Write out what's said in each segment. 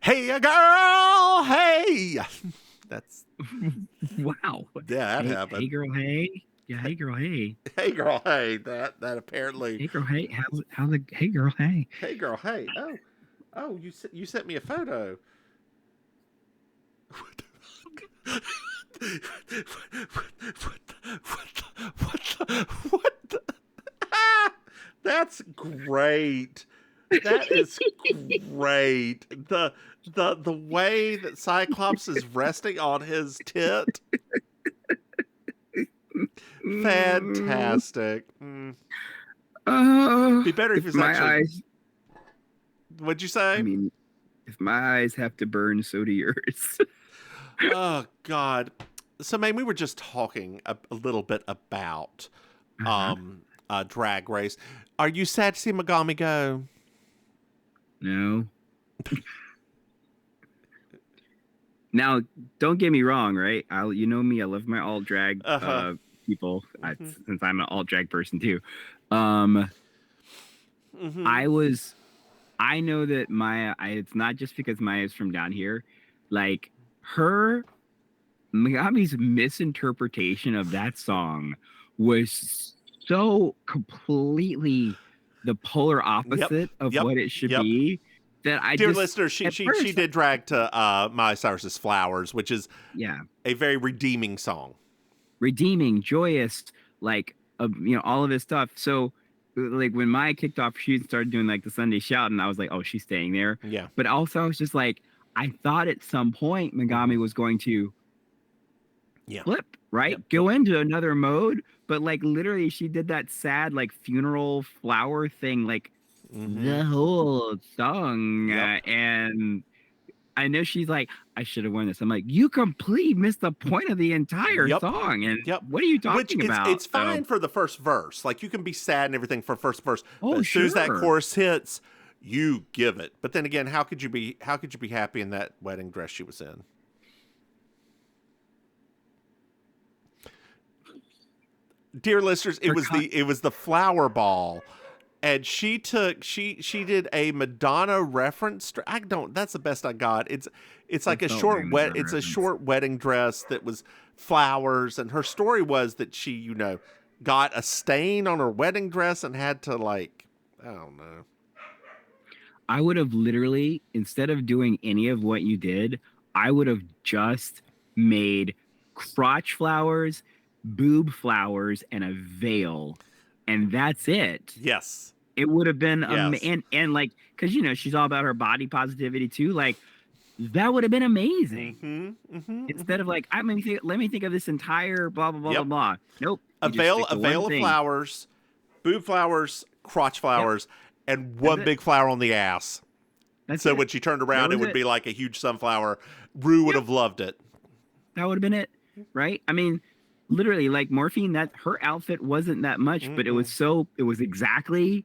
Hey, girl, hey. That's Wow. yeah, that Hey, happened. girl, hey. Yeah, hey, girl, hey. Hey, girl, hey. That apparently. Hey, girl, hey. How's the hey, girl, hey. Hey, girl, hey. Oh, you sent me a photo. What the? That's great. That is great. The way that Cyclops is resting on his tit. Mm, Fantastic. Be better if if he's my actually. eyes, What'd you I say? mean, if my eyes have to burn, so do yours. Oh God. So, man, we were just talking a little bit about Uh-huh. Drag Race. Are you sad to see Megami go? No. Now, don't get me wrong, right? You know me, I love my alt drag Uh huh. people, Mm-hmm. since I'm an alt drag person too. Um, Mm-hmm. I was I know that it's not just because Maya's from down here. Like her, Megami's misinterpretation of that song was so completely the polar Yep. opposite of Yep. what it should Yep. be. That I Dear just, listener, she at she she first, did drag to Miley Cyrus's "Flowers," which is yeah, a very redeeming song. redeeming, joyous, like, all of this stuff. So, like, when Maya kicked off, she started doing like the Sunday shout, and I was like, oh, she's staying there. Yeah. But also, I was just like, I thought at some point Mm-hmm. Megami was going to Yeah. flip, right? Yep. Yep. Go into another mode. But like literally, she did that sad like funeral flower thing like Mm-hmm. the whole song. Yep. And I know she's like, I should have won this. I'm like, you completely missed the point of the entire Yep. song. And Yep. what are you Which talking it's about? it's So, fine for the first verse. Like you can be sad and everything for first verse, but oh, as soon as that sure. chorus hits, you give it. But then again, how could you be happy in that wedding dress she was in? Dear listeners, it Her was con- the flower ball. And she did a Madonna reference. I don't. That's the best I got. It's like it a felt very Madonna It's a reference. short wedding dress that was flowers, and her story was that she got a stain on her wedding dress and had to like I don't know. I would have literally, instead of doing any of what you did, I would have just made crotch flowers, boob flowers, and a veil. And that's it. Yes, It would have been yes. and like because she's all about her body positivity too. Like that would have been amazing. Mm-hmm. Mm-hmm. Instead Mm-hmm. of like, let me think of this entire blah blah blah blah Yep. blah. Nope. You just stick A to one veil of thing. flowers, boob flowers, crotch Yep. flowers, and That's one it. big flower on the ass. That's So it. when she turned That around, it was would it. be like a huge sunflower. Rue would Yep. have loved it. That would have been it, right? I mean, literally, like Morphine, that her outfit wasn't that much, but Mm-mm. it was exactly.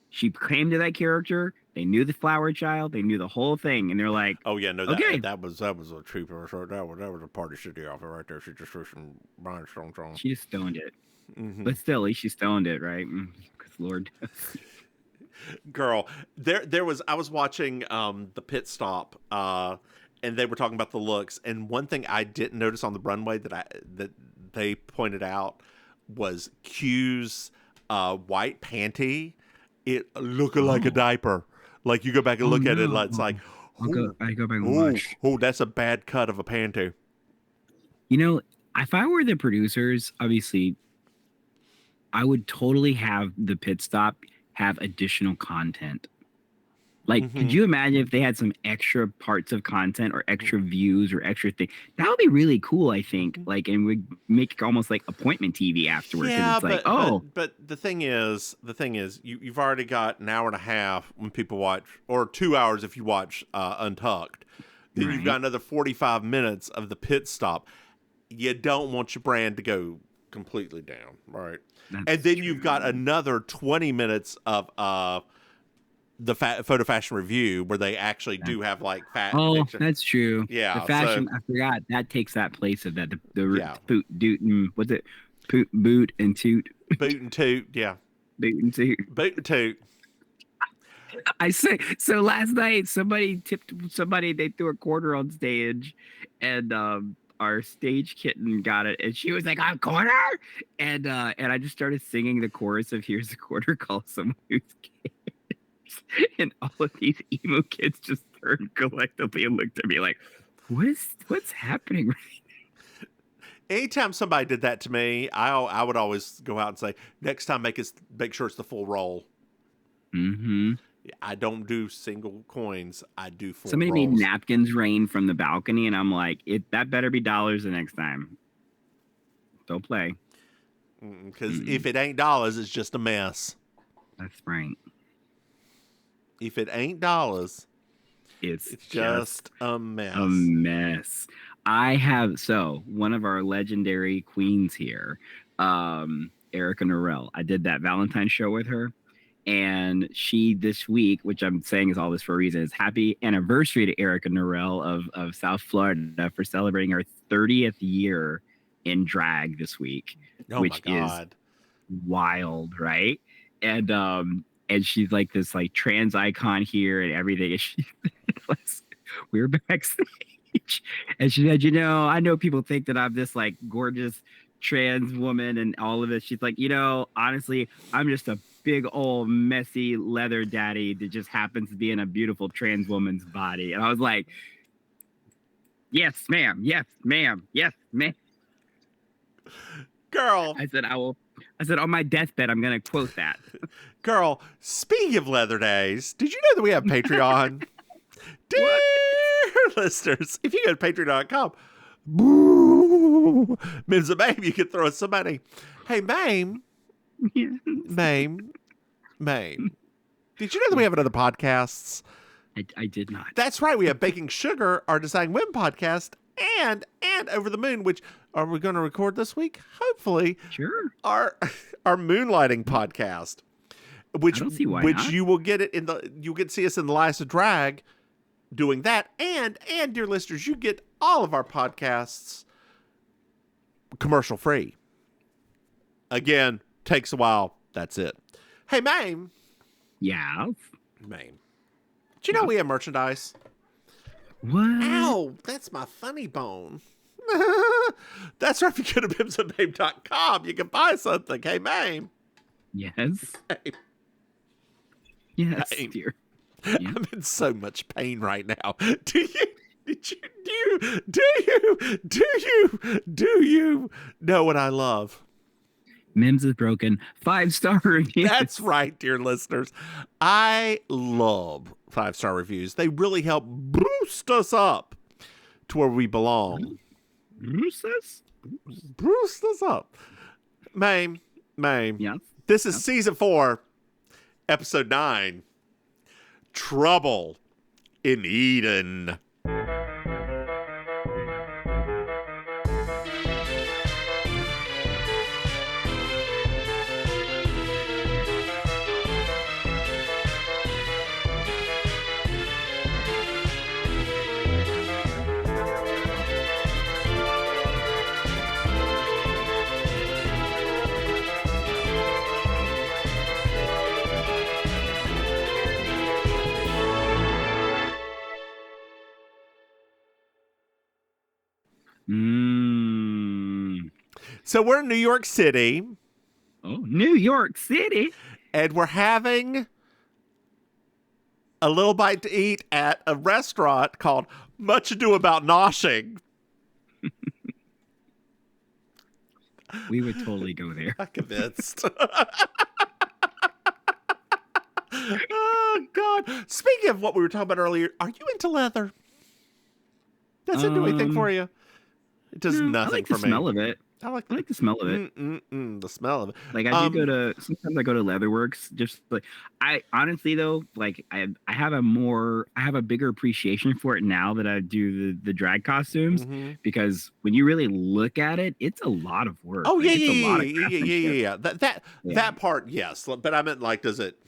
She came to that character. They knew the flower child. They knew the whole thing, and they're like, Oh yeah, no, that okay. that was a trooper. So that was a party city outfit right there. She just threw some rhinestones on. She just stoned it, Mm-hmm. but still, at least she stoned it, right? Because Lord, Girl, there was I was watching the pit stop and they were talking about the looks, and one thing I didn't notice on the runway that they pointed out was Q's white panty. It looking like a oh, diaper. Like you go back and oh look at it, no, like it's like, oh, I go back and oh, watch. oh, that's a bad cut of a panty. You know, if I were the producers, obviously, I would totally have the pit stop have additional content. Like, could Mm-hmm. you imagine if they had some extra parts of content or extra views or extra thing? That would be really cool, I think. Mm-hmm. Like, and would make it almost like appointment TV afterward because Yeah, it's like, oh, but the thing is, you've already got an hour and a half when people watch, or 2 hours if you watch Untucked. Then you've got right, another 45 minutes of the pit stop. You don't want your brand to go completely down, right? And that's then you've got true. another 20 minutes of the photo fashion review where they actually That, do have like fat oh, picture. that's true. The Yeah, so fashion, I forgot that takes that place of that. The yeah, boot, doot, and what's it? Boot and toot, boot and toot, yeah, boot and toot. boot and toot. I say so. Last night, somebody tipped somebody. They threw a quarter on stage, and our stage kitten got it, and she was like, "A quarter!" And I just started singing the chorus of "Here's a Quarter, Call Someone Who's Cares," and all of these emo kids just turned collectively and looked at me like, "What's happening?" Anytime somebody did that to me, I would always go out and say, next time make sure it's the full roll. Mm-hmm. I don't do single coins. I do full Somebody rolls. made napkins rain from the balcony, and I'm like, that better be dollars the next time. Don't play. Because if it ain't dollars, it's just a mess. That's right. If it ain't dollars, It's just a mess. A mess. I have one of our legendary queens here, Erica Norell. I did that Valentine's show with her, and she this week, which I'm saying is all this for a reason, is happy anniversary to Erica Norell of South Florida for celebrating her 30th year in drag this week, which is wild, right? And she's like this like trans icon here and everything. And she we're backstage. And she said, I know people think that I'm this like gorgeous trans woman and all of it. She's like, honestly, I'm just a big old messy leather daddy that just happens to be in a beautiful trans woman's body. And I was like, yes, ma'am. Yes, ma'am. Yes, ma'am. Girl. I said, on my deathbed, I'm going to quote that. Girl, speaking of leather days, did you know that we have Patreon? Dear listeners, if you go to patreon.com, Mims and Maim, you can throw us some money. Hey, Maim. Yes. Maim. Did you know that we have another podcast? I did not. That's right. We have Baking Sugar, our Design Women podcast, and Over the Moon, which are we going to record this week? Hopefully. Sure. Our moonlighting podcast. Which, I don't see why which not. you will get it you'll get to see us in the Lies of Drag doing that. And dear listeners, you get all of our podcasts commercial free. Again, takes a while. That's it. Hey, Maim. Yeah. Maim. Do you know we have merchandise? What? Ow, that's my funny bone. That's right. If you go to mimsandmaim.com, you can buy something. Hey, Maim. Yes. Hey. Yes, Maim. dear. Yeah. I'm in so much pain right now. Do you know what I love? Mims is broken. 5-star reviews. That's right, dear listeners. I love 5-star reviews. They really help boost us up to where we belong. Boost us up. Maim. Yes. This is season 4, episode 9. Trouble in Eden. So we're in New York City. Oh, New York City. And we're having a little bite to eat at a restaurant called Much Ado About Noshing. We would totally go there. I'm convinced. Oh, God. Speaking of what we were talking about earlier, are you into leather? Does it do anything for you? It does nothing I like for the me. smell of it. I like the smell of it. The smell of it. Like I do sometimes I go to Leatherworks. Just like I honestly though, like I have a bigger appreciation for it now that I do the drag costumes, because when you really look at it, it's a lot of work. Oh, like, yeah. That part, yes. But I meant like, does it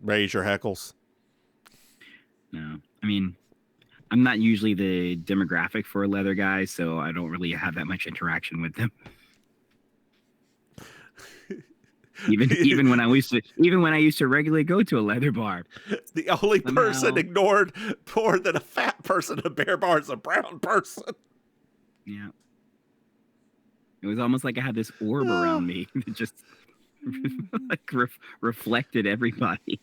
raise your heckles? No. I mean, I'm not usually the demographic for a leather guy, so I don't really have that much interaction with them. Even when I used to regularly go to a leather bar. The only person Somehow. ignored more than a fat person at a bear bar is a brown person. Yeah. It was almost like I had this orb around me that just like reflected everybody.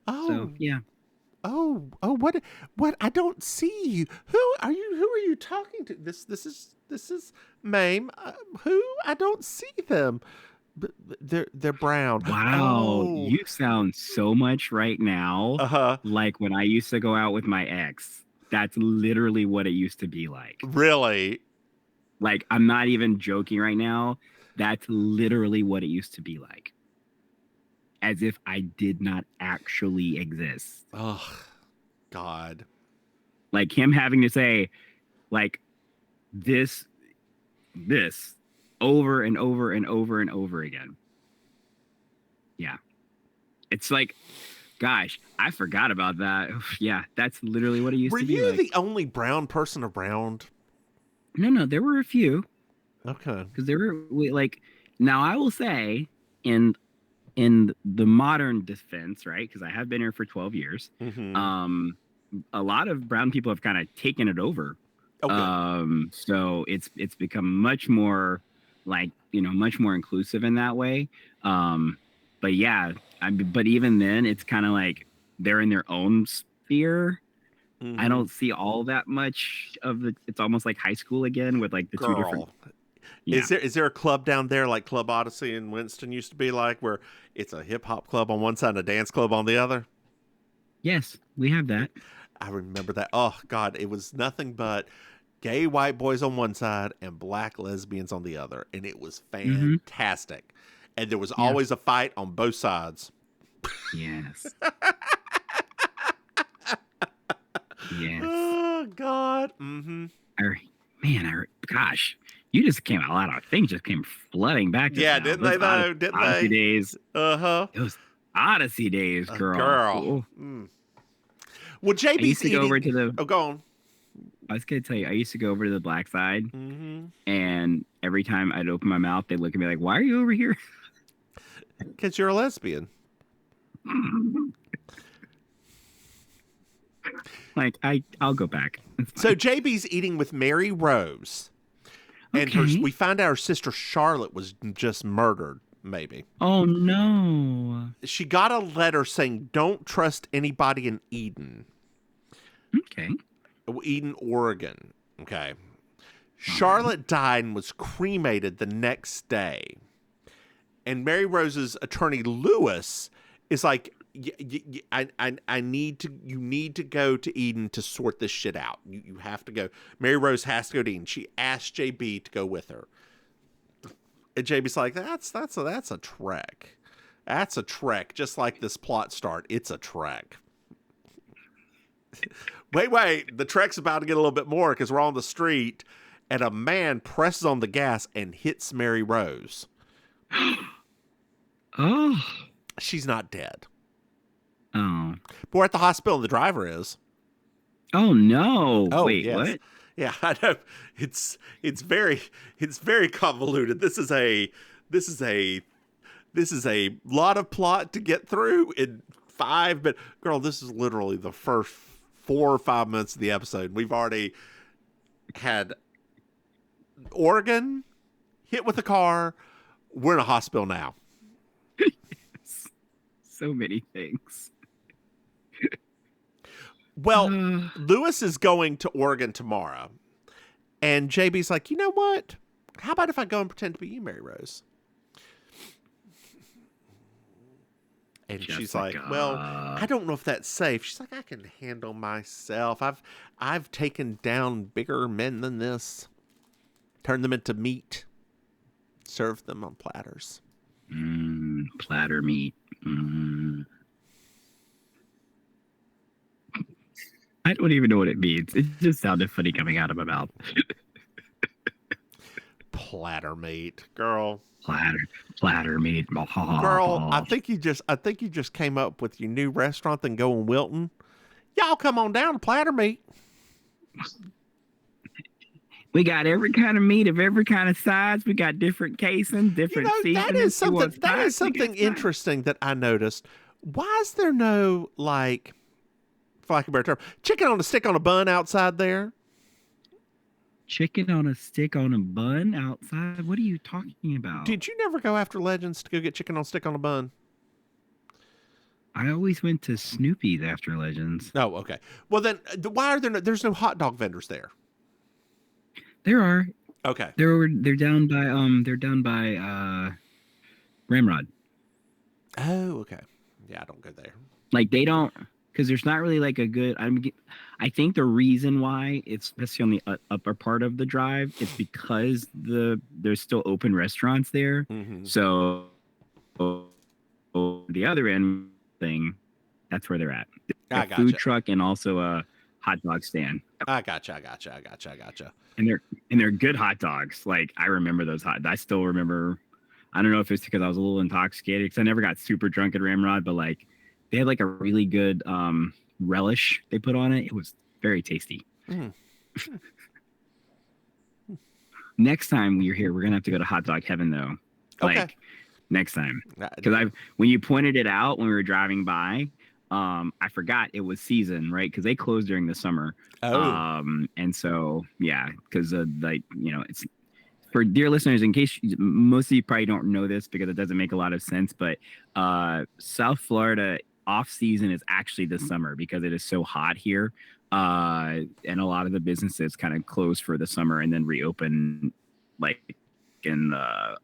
So Oh, yeah. oh, what? I don't see you. Who are you? Who are you talking to? This is Maim. Who? I don't see them. They're brown. Wow, Oh, you sound so much right now uh-huh. like when I used to go out with my ex. That's literally what it used to be like. Really? Like, I'm not even joking right now. That's literally what it used to be like. As if I did not actually exist. Oh, God. Like him having to say, like, this over and over and over and over again. Yeah. It's like, gosh, I forgot about that. Yeah, that's literally what it used Were to be you like. the only brown person around? No, there were a few. Okay. Because there were like, now I will say in the modern defense, right? Because I have been here for 12 years. Mm-hmm. A lot of brown people have kind of taken it over. Okay. So it's become much more like, much more inclusive in that way. But yeah, but even then it's kind of like they're in their own sphere. I Mm-hmm. don't see all that much of it's almost like high school again with like the two different. Girl. Yeah. Is there a club down there like Club Odyssey in Winston used to be like, where it's a hip hop club on one side and a dance club on the other? Yes, we have that. I remember that. Oh God, it was nothing but gay white boys on one side and black lesbians on the other, and it was Mm-hmm. fantastic. And there was Yeah. always a fight on both sides. Yes. Yes. Oh God. Mm-hmm. Gosh, you just came, a lot of things just came flooding back just Yeah, now. didn't they though? Didn't Odyssey they? days. Uh-huh. Those Odyssey days, girl. Girl. Ooh. Mm. Well, I used JB's to go over eating. to the. Oh, go on. I was gonna tell you, I used to go over to the black side, Mm-hmm. and every time I'd open my mouth, they'd look at me like, "Why are you over here?" Because you're a lesbian. Like I'll go back. So JB's eating with Mary Rose, and Okay. we find out her sister Charlotte was just murdered. Maybe Oh no. she got a letter saying, "Don't trust anybody in Eden, Okay. Eden, Oregon." Okay. All right. Charlotte died and was cremated the next day, and Mary Rose's attorney Lewis is like, I need to. You need to go to Eden to sort this shit out. You have to go. Mary Rose has to go to Eden. She asked JB to go with her, and JB's like, that's a trek. That's a trek. Just like this plot start, it's a trek. Wait. The trek's about to get a little bit more because we're on the street, and a man presses on the gas and hits Mary Rose. Oh. She's not dead. Oh. But we're at the hospital and the driver is. Oh no. Oh, Wait, yes. what? Yeah, I know. It's very convoluted. This is a lot of plot to get through in 5, but girl, this is literally the first 4 or 5 minutes of the episode. We've already had Oregon hit with a car. We're in a hospital now. So many things. Well, Lewis is going to Oregon tomorrow. And JB's like, you know what? How about if I go and pretend to be you, Mary Rose? And Just she's like, like, well, I don't know if that's safe. She's like, I can handle myself. I've taken down bigger men than this. Turned them into meat. Served them on platters. Platter meat. I don't even know what it means. It just sounded funny coming out of my mouth. Platter meat, girl. Platter meat. Girl, I think you just came up with your new restaurant and go in Wilton. Y'all come on down to Platter Meat. We got every kind of meat of every kind of size. We got different casing, You different know, seasonings. You want that is spice? We got something spice. interesting that I noticed. Why is there no, like, for lack of a better term, chicken on a stick on a bun outside there? Chicken on a stick on a bun outside. What are you talking about? Did you never go after Legends to go get chicken on a stick on a bun? I always went to Snoopy's after Legends. Oh, okay. Well, then why are there there's no hot dog vendors there? There are. Okay. They're down by Ramrod. Oh, okay. Yeah, I don't go there. Like they don't, because there's not really like a good. I think the reason why it's especially on the upper part of the drive, it's because there's still open restaurants there. Mm-hmm. So the other end thing, that's where they're at. A I food gotcha. truck and also a hot dog stand. I gotcha. And they're good hot dogs. Like I remember those I still remember. I don't know if it's because I was a little intoxicated because I never got super drunk at Ramrod, but like they had like a really good relish they put on it. It was very tasty. Mm. Next time you're here, we're gonna have to go to Hot Dog Heaven though. Like Okay. next time, because when you pointed it out when we were driving by, I forgot it was season, right? Because they close during the summer. Oh. And so yeah, because like it's for dear listeners, in case most of you probably don't know this because it doesn't make a lot of sense, but South Florida off season is actually the summer because it is so hot here. And a lot of the businesses kind of close for the summer and then reopen like in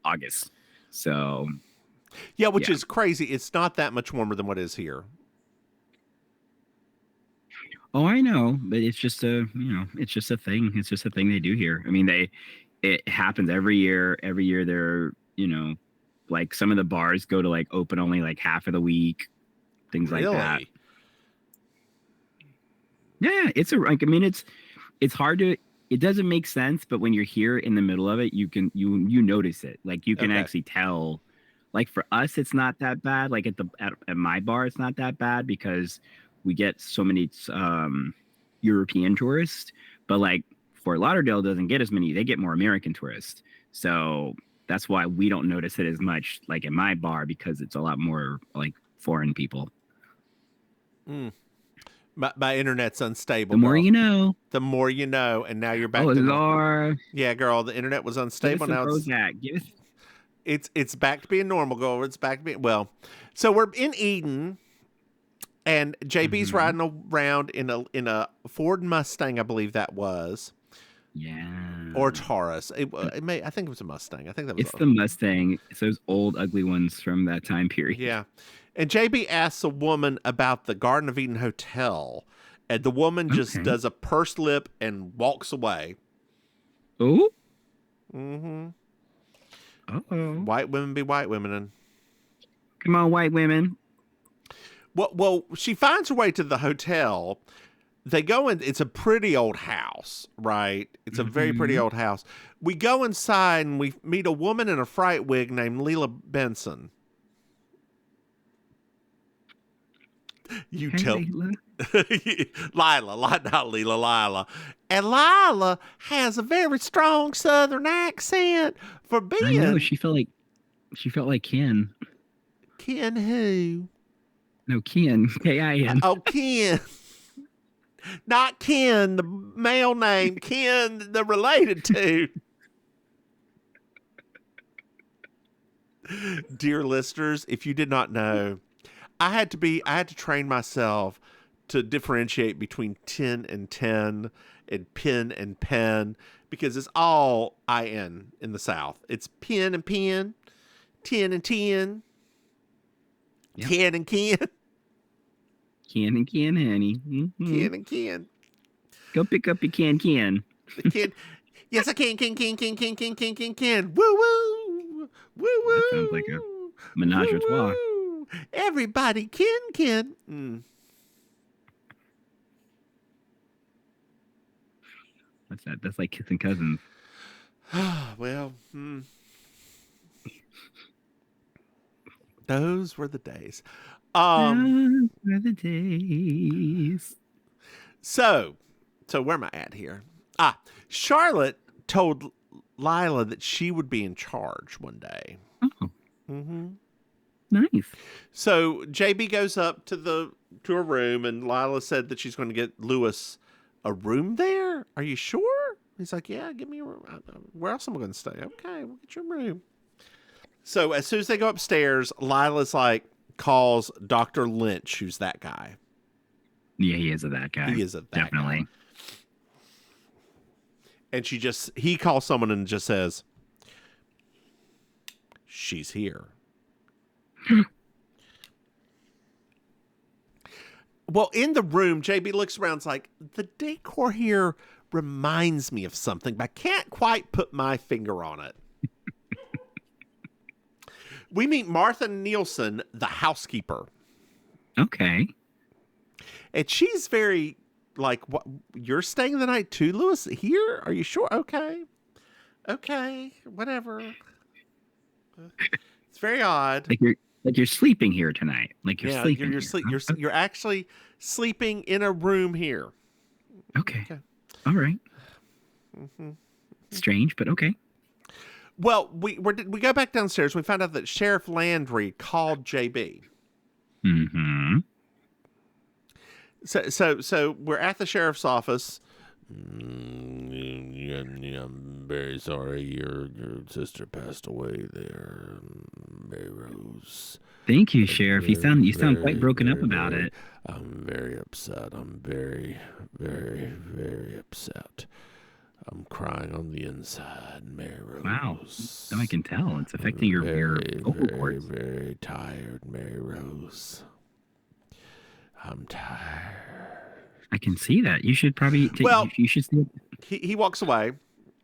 August. So yeah, which is crazy. It's not that much warmer than what is here. Oh, I know, but it's just it's just a thing. It's just a thing they do here. I mean, it happens every year. Every year they're, like some of the bars go to like open only like half of the week, things like that. Yeah, it's hard to, it doesn't make sense, but when you're here in the middle of it, you notice it. Like you can actually tell. Like for us, it's not that bad. Like at my bar, it's not that bad because we get so many European tourists, but like Fort Lauderdale doesn't get as many. They get more American tourists. So that's why we don't notice it as much like in my bar because it's a lot more like foreign people. Mm. My internet's unstable. The more girl. you know. The more you know, and now you're back. Oh, Lord. Yeah, girl, the internet was unstable. Give us Now Prozac. It's back to being normal, girl. It's back to being So we're in Eden, and JB's riding around in a Ford Mustang, I believe that was. Yeah. Or Taurus. I think it was a Mustang. I think that was. It's the Mustang. It's those old, ugly ones from that time period. Yeah. And JB asks a woman about the Garden of Eden Hotel, and the woman just does a pursed lip and walks away. Oh? Mm-hmm. Uh-oh. White women be white women. And come on, white women. Well, she finds her way to the hotel. They go in. It's a pretty old house, right? It's a very pretty old house. We go inside and we meet a woman in a fright wig named Leela Benson. You tell Lila, not Leela, Lila. And Lila has a very strong Southern accent for being. I know she felt like Ken. Ken who? No, Ken. K-I-N. Oh, Ken. Not Ken, the male name. Ken, the related to. Dear listeners, if you did not know, I had to train myself to differentiate between 10 and 10 and pin and pen because it's all IN in the South. It's pin and pen, 10 and 10, yep. 10 and Ken. Ken and Ken, honey. Mm-hmm. Ken and Ken. Go pick up your Ken. The kid. Yes, I can. Woo woo. Woo woo. That sounds like a menage a trois. Everybody can. Mm. What's that? That's like kissing cousins. Well, those were the days. Those were the days. So where am I at here? Charlotte told Lila that she would be in charge one day. Oh, Mm-hmm. nice. So JB goes up to her room, and Lila said that she's going to get Lewis a room there. Are you sure? He's like, yeah, give me a room. Where else am I going to stay? Okay, we'll get you a room. So as soon as they go upstairs, Lila's like, calls Dr. Lynch, who's that guy. Yeah, he is that guy. He is that definitely. guy. And he calls someone and just says, she's here. Well, in the room, JB looks around, and's like, the decor here reminds me of something, but I can't quite put my finger on it. We meet Martha Nielsen, the housekeeper. Okay. And she's very like, what, you're staying the night too, Lewis? Here? Are you sure? Okay. Okay. Whatever. It's very odd. Like you're sleeping here tonight. Like you're sleeping. You're actually sleeping in a room here. Okay. All right. Mm-hmm. Strange, but okay. Well, we go back downstairs. We found out that Sheriff Landry called JB. Mm-hmm. So we're at the sheriff's office. I'm very sorry. Your sister passed away there, Mary Rose. Thank you, Sheriff. You sound quite broken up about it. I'm very upset. I'm very, very, very upset. I'm crying on the inside, Mary Rose. Wow. I can tell. It's affecting your vocal cords. Very, very tired, Mary Rose. I'm tired. I can see that. You should probably you should see it. He walks away.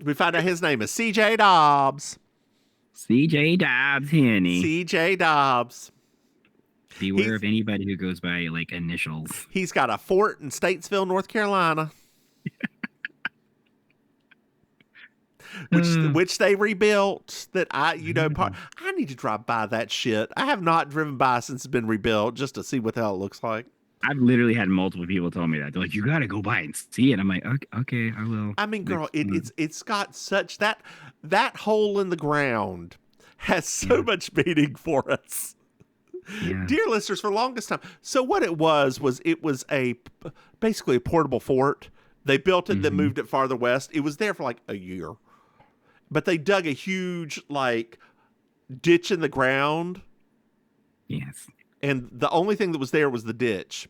We find out his name is C.J. Dobbs. C.J. Dobbs, Henny. C.J. Dobbs. Beware of anybody who goes by like initials. He's got a fort in Statesville, North Carolina. Which they rebuilt. That I need to drive by that shit. I have not driven by since it's been rebuilt just to see what the hell it looks like. I've literally had multiple people tell me that. They're like, you got to go by and see it. I'm like, okay, I will. I mean, girl, it's got such that hole in the ground has so much meaning for us. Yeah. Dear listeners, for the longest time. So what it was basically a portable fort. They built it, then moved it farther west. It was there for like a year. But they dug a huge like ditch in the ground. Yes. And the only thing that was there was the ditch.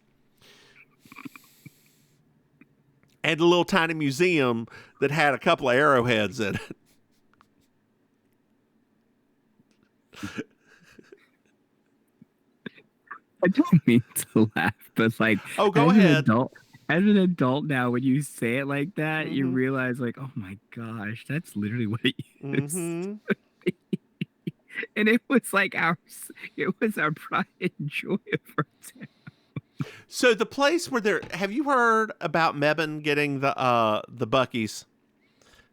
And a little tiny museum that had a couple of arrowheads in it. I don't mean to laugh, but like, oh, go ahead. As an adult now, when you say it like that, you realize like, oh my gosh, that's literally what it is. And it was like our pride and joy of our town. So the place where have you heard about Mebane getting the Buc-ee's?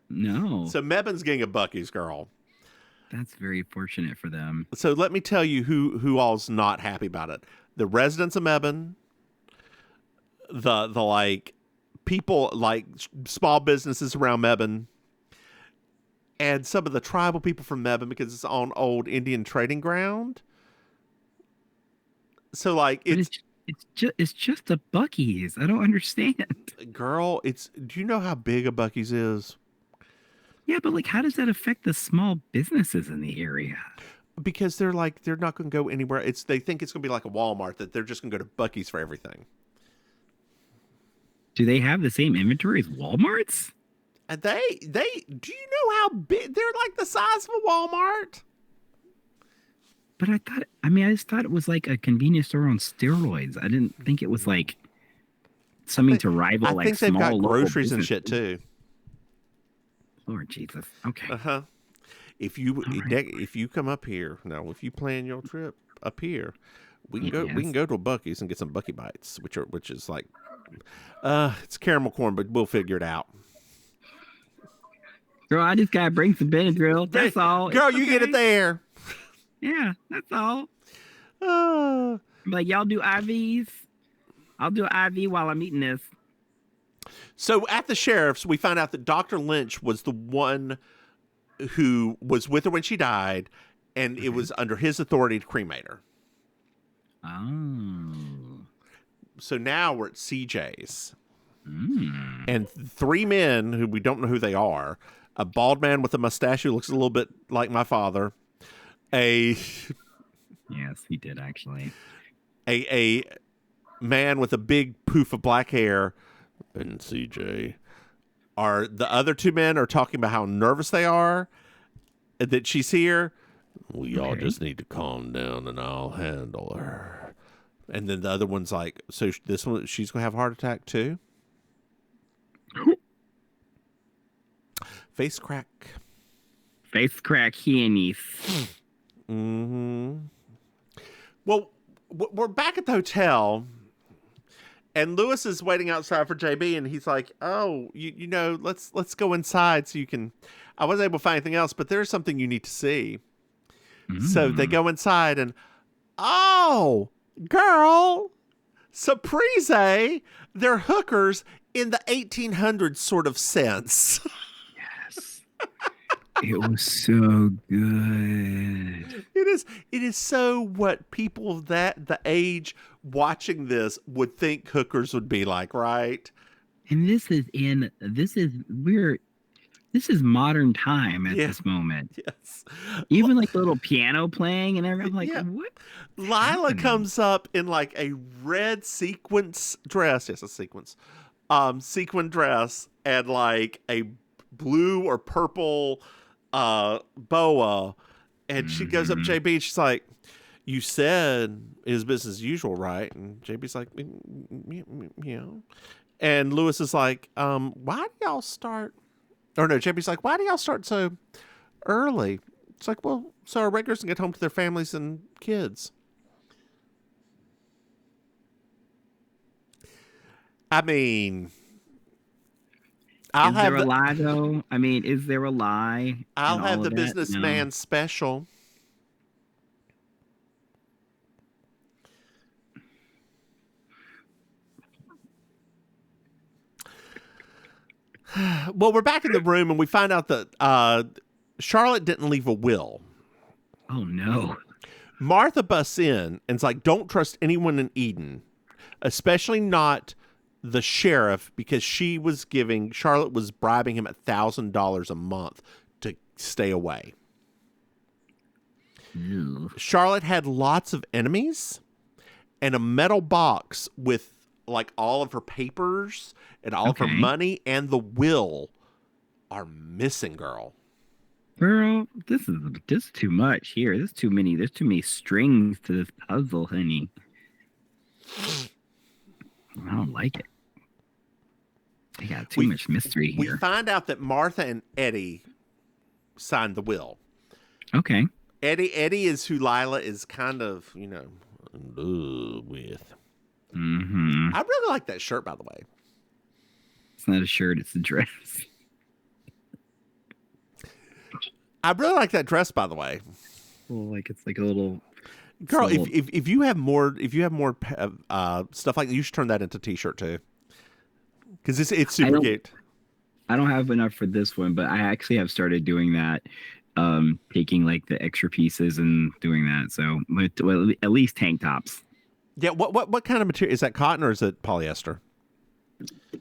No. So Mebane's getting a Buc-ee's, girl. That's very fortunate for them. So let me tell you who all's not happy about it. The residents of Mebane, the like people like small businesses around Mebane, and some of the tribal people from Mebane because it's on old Indian trading ground. So like it's just a Buc-ee's. I don't understand. Girl, do you know how big a Buc-ee's is? Yeah, but like how does that affect the small businesses in the area? Because they're not going to go anywhere. They think it's going to be like a Walmart, that they're just going to go to Buc-ee's for everything. Do they have the same inventory as Walmart's? They do you know how big they're, like the size of a Walmart? But I just thought it was like a convenience store on steroids. I didn't think it was like something to rival like small. I think they've got groceries and shit too. Lord Jesus. Okay. Uh-huh. If you come up here now, if you plan your trip up here, we can go to a Buc-ee's and get some Buc-ee bites, which is like it's caramel corn, but we'll figure it out. Girl, I just gotta bring some Benadryl. That's all. Girl, you get it there. Yeah, that's all. I'm like, y'all do IVs? I'll do an IV while I'm eating this. So at the sheriff's, we find out that Dr. Lynch was the one who was with her when she died, and it was under his authority to cremate her. Oh. So now we're at CJ's. And 3 men who we don't know who they are. A bald man with a mustache who looks a little bit like my father. Yes, he did actually. A man with a big poof of black hair. And CJ. The other 2 men are talking about how nervous they are that she's here. We all just need to calm down and I'll handle her. And then the other one's like, so this one, she's going to have a heart attack too? Face crack. Face crack, Heenies. Mm-hmm. Well, we're back at the hotel, and Lewis is waiting outside for JB, and he's like, "Oh, you know, let's go inside so you can." I wasn't able to find anything else, but there's something you need to see. So they go inside, and oh, girl, surprise! They're hookers in the 1800s sort of sense. Yes. It was so good. It is so what people of the age watching this would think hookers would be like, right? And this is modern time at this moment. Yes. Even like the little piano playing and everything. I'm like, what? Lila comes up in like a red sequence dress. Yes, a sequence. Sequin dress and like a blue or purple boa. And she goes up to JB and she's like, you said it was business as usual, right? And JB's like, yeah. And Lewis is like, why do y'all start? Or no, JB's like, why do y'all start so early? It's like, well, so our regulars can get home to their families and kids. I mean, Is there a lie though? I mean, is there a lie? I'll have the businessman special. Well, we're back in the room and we find out that Charlotte didn't leave a will. Oh, no. Martha busts in and's like, don't trust anyone in Eden, especially not the sheriff, because Charlotte was bribing him $1,000 a month to stay away. Ew. Charlotte had lots of enemies and a metal box with like all of her papers and all of her money and the will are missing, girl. Girl, this is too much here. There's too many strings to this puzzle, honey. I don't like it. I got too much mystery here. We find out that Martha and Eddie signed the will. Okay. Eddie is who Lila is kind of, in love with. Mm-hmm. I really like that shirt, by the way. It's not a shirt, it's a dress. I really like that dress, by the way. Well, like it's like a little girl. If you have more stuff like that, you should turn that into a t-shirt too. Because it's super cute. I don't have enough for this one, but I actually have started doing that. Taking like the extra pieces and doing that. So at least tank tops. Yeah, what kind of material is that? Cotton or is it polyester?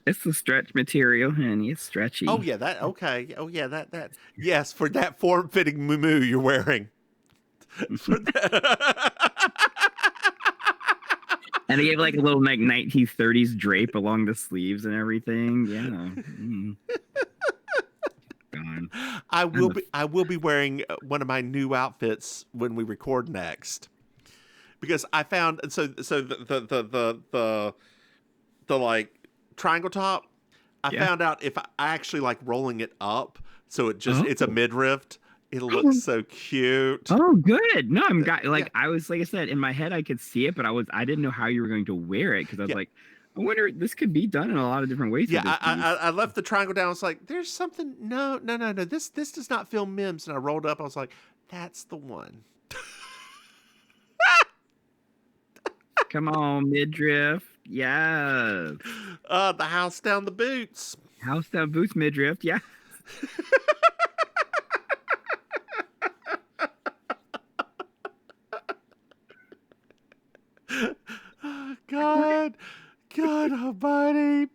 It's the stretch material, and it's stretchy. Oh yeah, that okay. Oh yeah, that yes, for that form-fitting muumuu you're wearing. And they gave like a little like 1930s drape along the sleeves and everything. Yeah. I will be wearing one of my new outfits when we record next. Because I found so the like triangle top, I found out if I actually like rolling it up, so it's a midriff, it'll look so cute. Oh, good. No, I was like I said in my head I could see it, but I didn't know how you were going to wear it because I was like, I wonder this could be done in a lot of different ways. Yeah, I left the triangle down. I was like, there's something. No. This does not feel Mims, and I rolled up. I was like, that's the one. Come on, midriff. Yes. The house down the boots. House down boots midriff. Yeah. God, God almighty.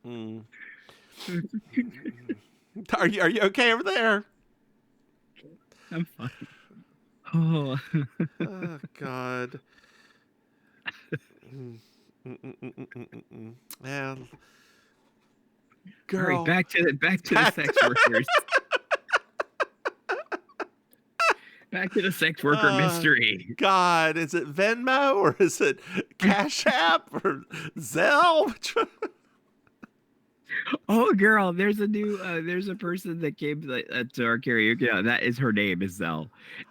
Mm. Are you okay over there? I'm fine. Oh. Oh God. Man, All right, girl. back to the Back sex workers. Back to the sex worker mystery. God, is it Venmo or is it Cash App or Zelle? Oh, girl, there's a person that came to our karaoke. Yeah, that is her name is Zell,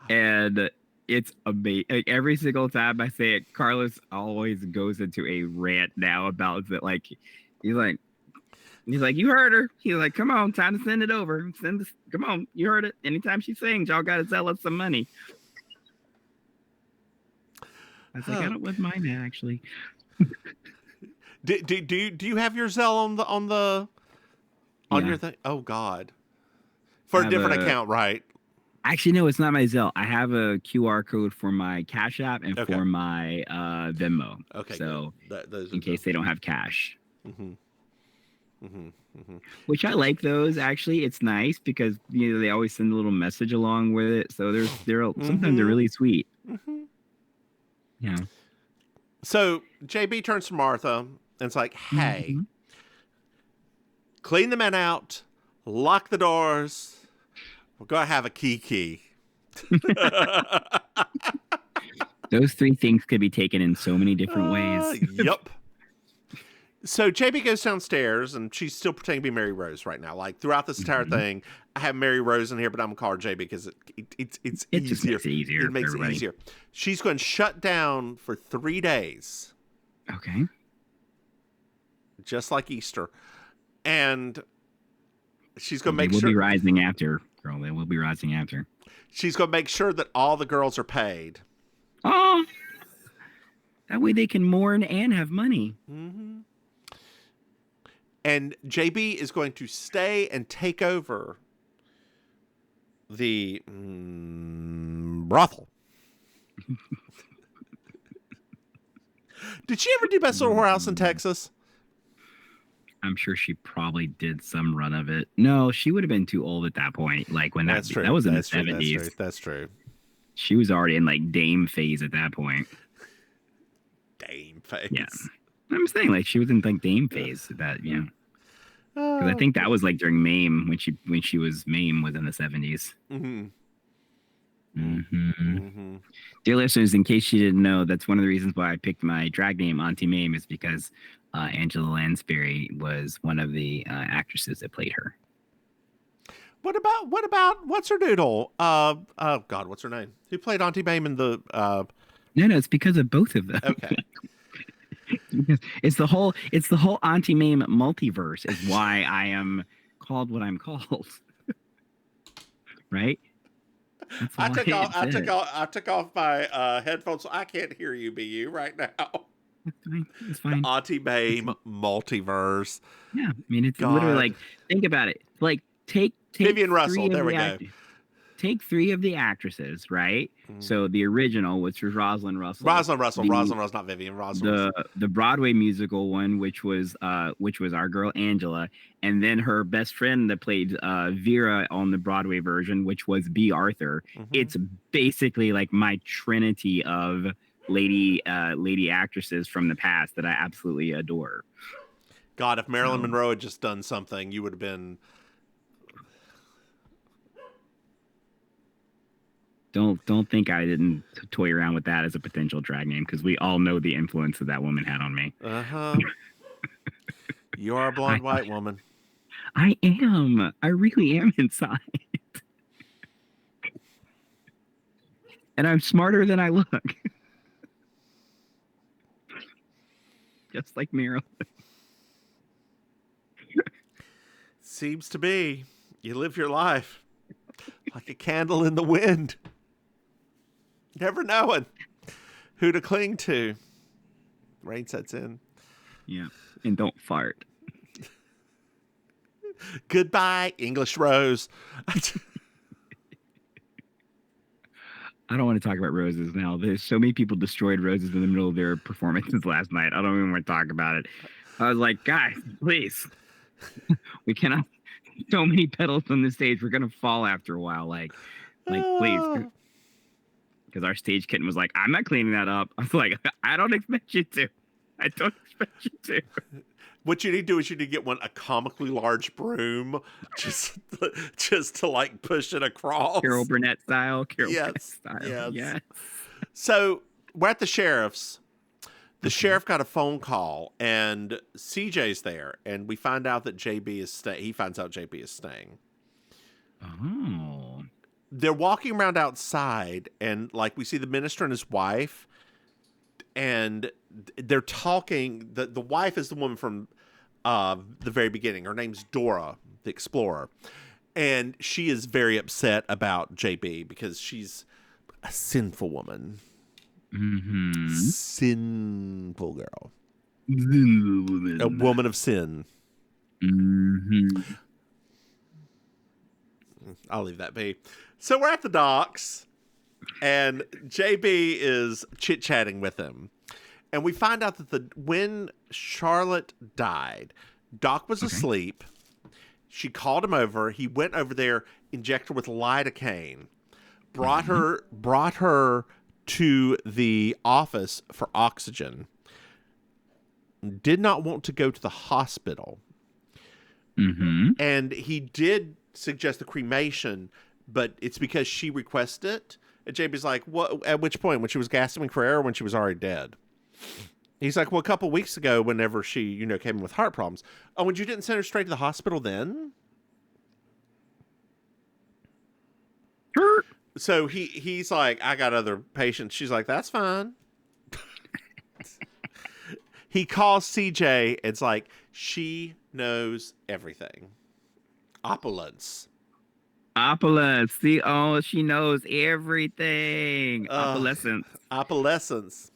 and it's amazing. Like, every single time I say it, Carlos always goes into a rant now about that. Like, he's like, you heard her. He's like, come on, time to send it over. Send this. Come on, you heard it. Anytime she sings, y'all got to sell us some money. I was like, I don't with mine actually. Do you have your Zelle on your thing? Oh God, for a different account, right? Actually, no, it's not my Zelle. I have a QR code for my Cash App and for my Venmo. Okay, so those in case they don't have cash. Mm-hmm. Mm-hmm. Mm-hmm. Which I like those. Actually, it's nice because they always send a little message along with it. So sometimes they're really sweet. Mm-hmm. Yeah. So JB turns to Martha and it's like, hey, clean the men out, lock the doors. We're going to have a kiki. Those three things could be taken in so many different ways. Yep. So JB goes downstairs and she's still pretending to be Mary Rose right now. Like throughout this entire thing, I have Mary Rose in here, but I'm going to call her JB because it's It easier. just makes it easier. It makes it easier. She's going to shut down for 3 days. Okay. Just like Easter. And she's going to make sure. We'll be rising after, girl. They will be rising after. She's going to make sure that all the girls are paid. Oh. That way they can mourn and have money. Mm-hmm. And JB is going to stay and take over the brothel. Did she ever do Best Little Whorehouse in Texas? I'm sure she probably did some run of it. No, she would have been too old at that point. Like when that was in the 70s. That's true. She was already in like dame phase at that point. Dame phase. Yeah. I'm saying like she was in like dame phase at that, because I think that was like during Maim when she was Maim was in the 70s. Mm-hmm. Mm-hmm. Mm-hmm. Dear listeners, in case you didn't know, that's one of the reasons why I picked my drag name Auntie Maim is because Angela Lansbury was one of the actresses that played her. What about what's her doodle? Oh God, what's her name? Who played Auntie Maim in the? No, it's because of both of them. Okay. It's the whole Auntie Maim multiverse is why I am called what I'm called. Right? I took off my headphones so I can't hear you, BU, right now. It's fine. Auntie Maim multiverse. Yeah, I mean it's literally like, think about it. Like take Vivian Russell. There we go. Take 3 of the actresses, right? So the original, which was Rosalind Russell. Rosalind Russell, not Vivian. Rosalind. The Broadway musical one, which was our girl Angela, and then her best friend that played Vera on the Broadway version, which was B. Arthur. It's basically like my trinity of lady actresses from the past that I absolutely adore. God, if Marilyn Monroe had just done something, you would have been. Don't think I didn't toy around with that as a potential drag name because we all know the influence that woman had on me. You are a blonde white woman. I am. I really am inside. And I'm smarter than I look. Just like Meryl. Seems to be. You live your life like a candle in the wind. Never knowing who to cling to. Rain sets in. Yeah. And don't fart. Goodbye, English Rose. I don't want to talk about roses now. There's so many people destroyed roses in the middle of their performances last night. I don't even want to talk about it. I was like, guys, please. We cannot. So many petals on the stage. We're gonna fall after a while. Please. Because our stage kitten was like, I'm not cleaning that up. I was like, I don't expect you to. I don't expect you to. What you need to do is you need to get a comically large broom, just to like push it across. Carol Burnett style. Yes. So we're at the sheriff's. The sheriff got a phone call, and CJ's there, and we find out that JB is staying. He finds out JB is staying. Oh. They're walking around outside, and like we see the minister and his wife, and they're talking. The wife is the woman from the very beginning. Her name's Dora, the explorer, and she is very upset about JB because she's a sinful woman. Mm-hmm. Sinful girl. A woman of sin. Mm-hmm. I'll leave that be. So we're at the docks, and JB is chit-chatting with him. And we find out that when Charlotte died, Doc was asleep. She called him over. He went over there, injected her with lidocaine, brought her to the office for oxygen. Did not want to go to the hospital. Mm-hmm. And he did suggest the cremation, but it's because she requested it. And JB's like, what? At which point? When she was gasping for air or when she was already dead? He's like, well, a couple weeks ago, whenever she, came in with heart problems. Oh, and you didn't send her straight to the hospital then? So he's like, I got other patients. She's like, that's fine. He calls CJ. It's like, she knows everything. Opulence. See, she knows everything. Opalescence.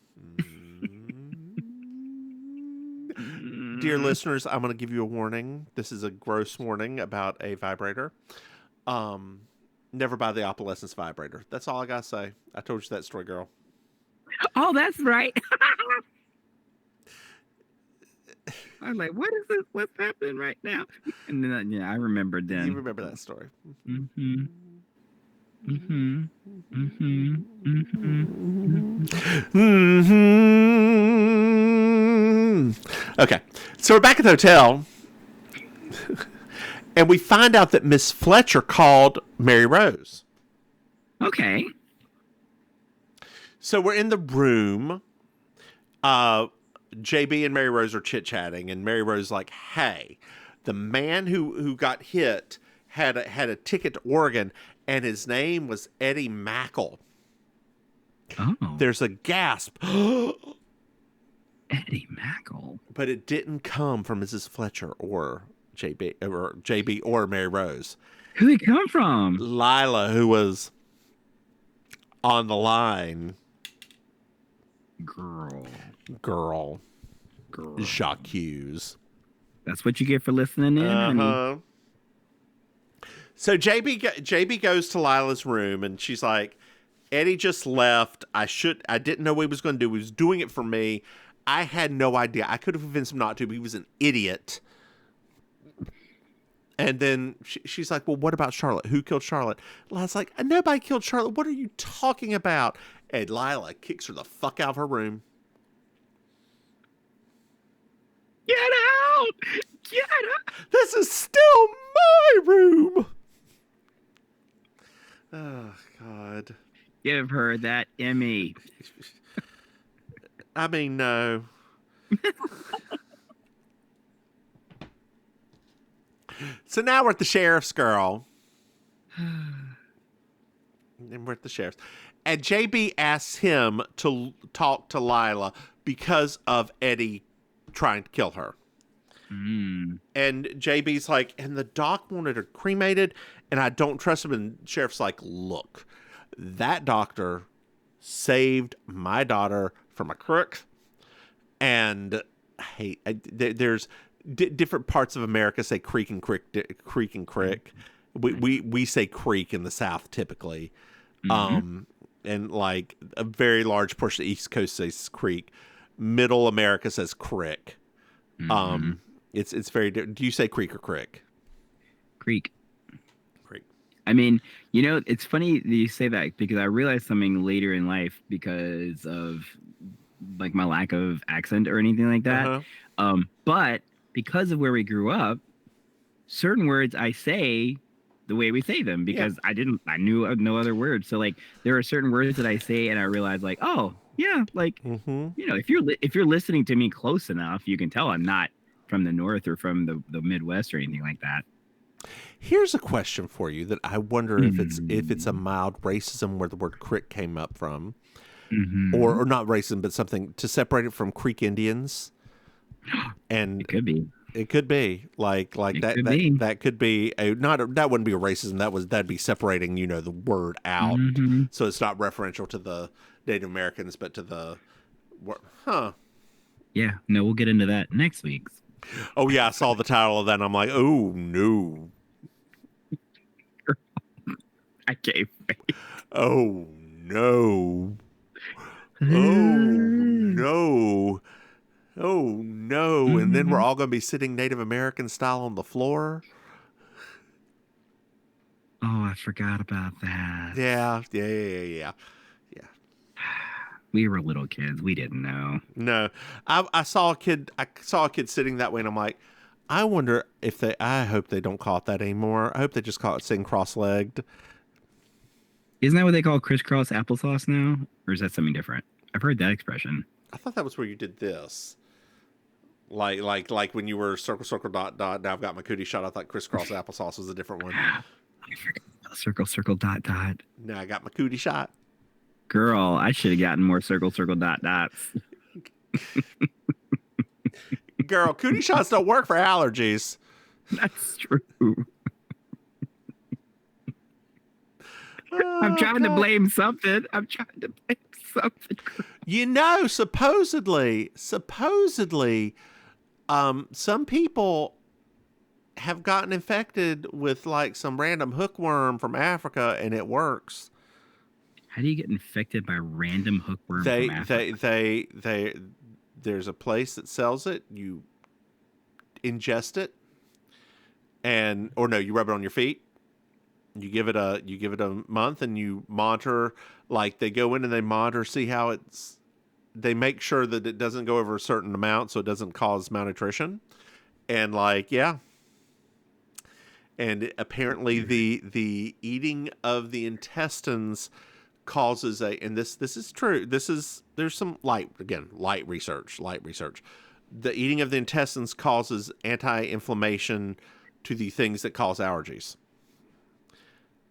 Dear listeners, I'm going to give you a warning. This is a gross warning about a vibrator. Never buy the opalescence vibrator. That's all I got to say. I told you that story, girl. Oh, that's right. I was like, what is this? What's happening right now? And then, I remembered then. You remember that story. Mm-hmm. Mm-hmm. Mm-hmm. Mm-hmm. Mm-hmm. Okay. So we're back at the hotel. And we find out that Miss Fletcher called Mary Rose. Okay. So we're in the room. JB and Mary Rose are chit-chatting, and Mary Rose is like, hey, the man who got hit had a ticket to Oregon, and his name was Eddie Mackle. Oh. There's a gasp. Eddie Mackle. But it didn't come from Mrs. Fletcher or JB or Mary Rose. Who'd it come from? Lila, who was on the line. Girl. Jacques Hughes. That's what you get for listening in, honey. So JB goes to Lila's room, and she's like, Eddie just left. I didn't know what he was going to do. He was doing it for me. I had no idea. I could have convinced him not to, but he was an idiot. And then she's like, well, what about Charlotte? Who killed Charlotte? Lila's like, nobody killed Charlotte. What are you talking about? And Lila kicks her the fuck out of her room. Get out! Get out! This is still my room. Oh, God. Give her that Emmy. I mean, no. So now we're at the sheriff's, girl. And we're at the sheriff's. And JB asks him to talk to Lila because of Eddie trying to kill her. Mm. And JB's like, and the doc wanted her cremated, and I don't trust him. And Sheriff's like, look, that doctor saved my daughter from a crook, And there's different parts of America say creek and creek and crick. We say creek in the South typically. And like a very large portion of the East Coast says creek. Middle America says crick. It's very different. Do you say creek or crick? Creek. Creek. I mean, it's funny that you say that because I realized something later in life because of like my lack of accent or anything like that. But because of where we grew up, certain words I say the way we say them because I knew no other words. So like there are certain words that I say and I realize like, oh yeah, like, if you're listening to me close enough, you can tell I'm not from the North or from the Midwest or anything like that. Here's a question for you that I wonder if it's a mild racism where the word crick came up from, or not racism, but something to separate it from Creek Indians. And it could be. It could be like that could be that wouldn't be a racism. That'd be separating the word out, so it's not referential to the Native Americans, but to the Yeah, no, we'll get into that next week. Oh yeah, I saw the title of that and I'm like, oh no. I can't wait. Oh no. Oh no. Oh no. And then we're all gonna be sitting Native American style on the floor. Oh, I forgot about that. Yeah. We were little kids. We didn't know. No, I saw a kid. I saw a kid sitting that way, and I'm like, I wonder if I hope they don't call it that anymore. I hope they just call it sitting cross-legged. Isn't that what they call crisscross applesauce now, or is that something different? I've heard that expression. I thought that was where you did this, like when you were circle circle dot dot. Now I've got my cootie shot. I thought crisscross applesauce was a different one. I forgot circle circle dot dot. Now I got my cootie shot. Girl, I should have gotten more circle, circle, dot, dots. Girl, cootie shots don't work for allergies. That's true. I'm trying to blame something. Supposedly, some people have gotten infected with like some random hookworm from Africa, and it works. How do you get infected by random hookworm from Africa? There's a place that sells it. You ingest it, you rub it on your feet. You give it a month, and you monitor. Like they go in and they monitor, see how they make sure that it doesn't go over a certain amount, so it doesn't cause malnutrition. And and apparently the eating of the intestines causes and this is true. There's some light research. The eating of the intestines causes anti-inflammation to the things that cause allergies.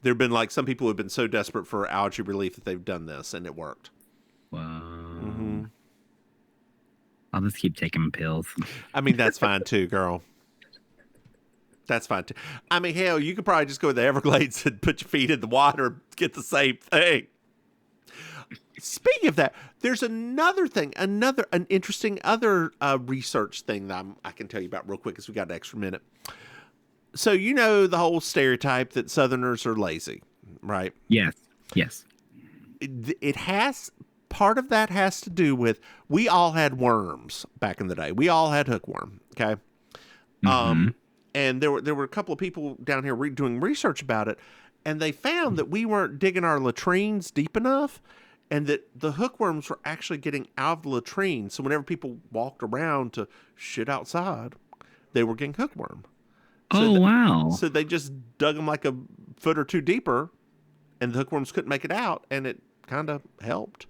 There have been some people who have been so desperate for allergy relief that they've done this, and it worked. Wow. I'll just keep taking pills. I mean, that's fine too, girl. That's fine too. I mean, hell, you could probably just go to the Everglades and put your feet in the water, get the same thing. Speaking of that, there's another thing, an interesting other research thing that I can tell you about real quick because we got an extra minute. So the whole stereotype that Southerners are lazy, right? Yes. It has part of that has to do with we all had worms back in the day. We all had hookworm. Okay. And there were a couple of people down here doing research about it, and they found that we weren't digging our latrines deep enough, and that the hookworms were actually getting out of the latrine. So whenever people walked around to shit outside, they were getting hookworm. Wow. So they just dug them like a foot or two deeper, and the hookworms couldn't make it out, and it kind of helped.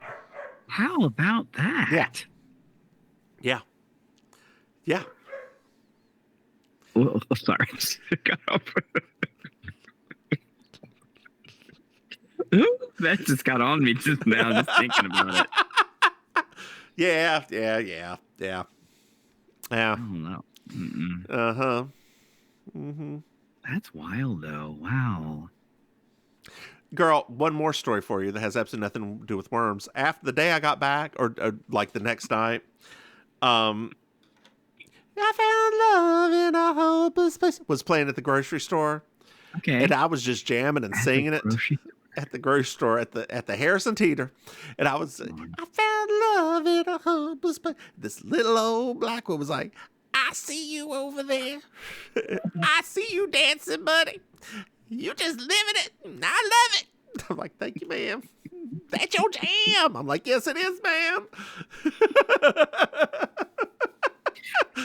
How about that? Yeah. Oh, sorry. That just got on me just now, just thinking about it. Yeah. Oh, no. That's wild, though. Wow. Girl, one more story for you that has absolutely nothing to do with worms. After the day I got back, or like the next night, Um, I found love in a hopeless place was playing at the grocery store, and Okay. I was just jamming and At the singing it grocery at the grocery store at the Harrison Teeter, and I was store. I found love in a hopeless place. This little old black one was like, I see you over there. I see you dancing, buddy. You just living it. And I love it. I'm like, thank you, ma'am. That's your jam. I'm like, yes, it is, ma'am.